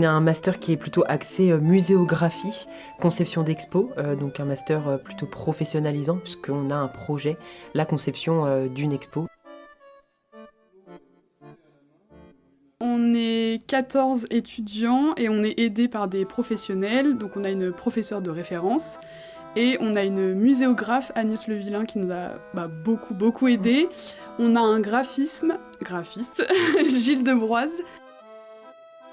on a un master qui est plutôt axé muséographie, conception d'expo, donc un master plutôt professionnalisant puisqu'on a un projet, la conception d'une expo. On est 14 étudiants et on est aidés par des professionnels. Donc on a une professeure de référence et on a une muséographe, Agnès Levillain, qui nous a beaucoup aidés. On a un graphiste, Gilles Debroise.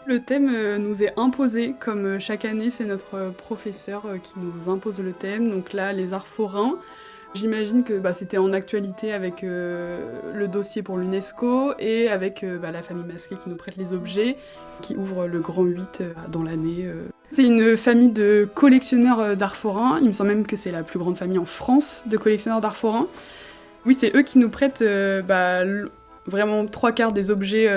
Le thème nous est imposé, comme chaque année, c'est notre professeur qui nous impose le thème. Donc là, les arts forains. J'imagine que c'était en actualité avec le dossier pour l'UNESCO et avec la famille Masquet qui nous prête les objets, qui ouvre le Grand 8 dans l'année. C'est une famille de collectionneurs d'art forain. Il me semble même que c'est la plus grande famille en France de collectionneurs d'art forain. Oui, c'est eux qui nous prêtent vraiment 3/4 des objets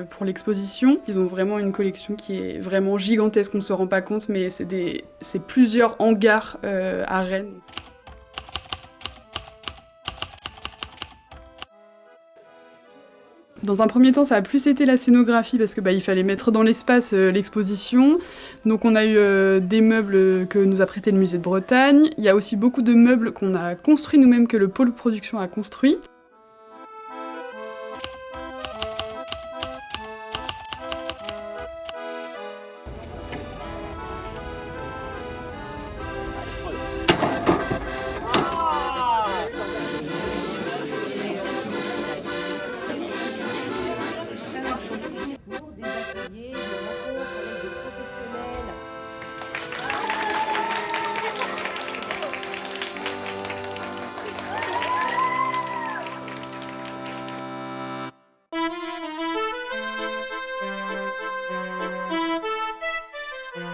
pour l'exposition. Ils ont vraiment une collection qui est vraiment gigantesque, on ne se rend pas compte, mais c'est plusieurs hangars à Rennes. Dans un premier temps, ça a plus été la scénographie parce que il fallait mettre dans l'espace l'exposition. Donc on a eu des meubles que nous a prêté le musée de Bretagne. Il y a aussi beaucoup de meubles qu'on a construits nous-mêmes, que le pôle production a construit.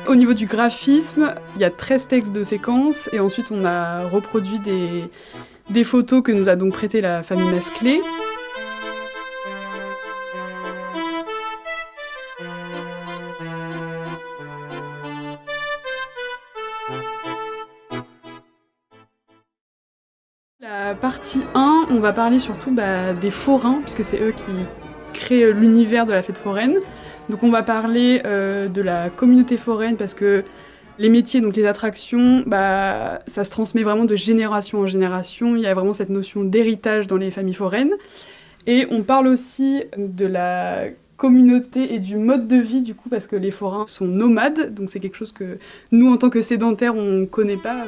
Au niveau du graphisme, il y a 13 textes de séquence et ensuite on a reproduit des photos que nous a donc prêtées la famille Masclé. La partie 1, on va parler surtout des forains, puisque c'est eux qui créent l'univers de la fête foraine. Donc on va parler de la communauté foraine parce que les métiers, donc les attractions, ça se transmet vraiment de génération en génération. Il y a vraiment cette notion d'héritage dans les familles foraines. Et on parle aussi de la communauté et du mode de vie du coup parce que les forains sont nomades, donc c'est quelque chose que nous en tant que sédentaires on connaît pas.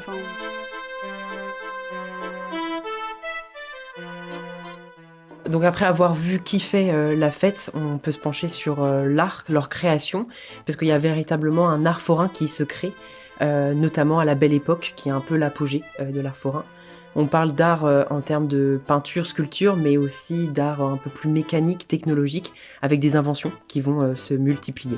Donc après avoir vu qui fait la fête, on peut se pencher sur l'art, leur création, parce qu'il y a véritablement un art forain qui se crée, notamment à la Belle Époque, qui est un peu l'apogée de l'art forain. On parle d'art en termes de peinture, sculpture, mais aussi d'art un peu plus mécanique, technologique, avec des inventions qui vont se multiplier.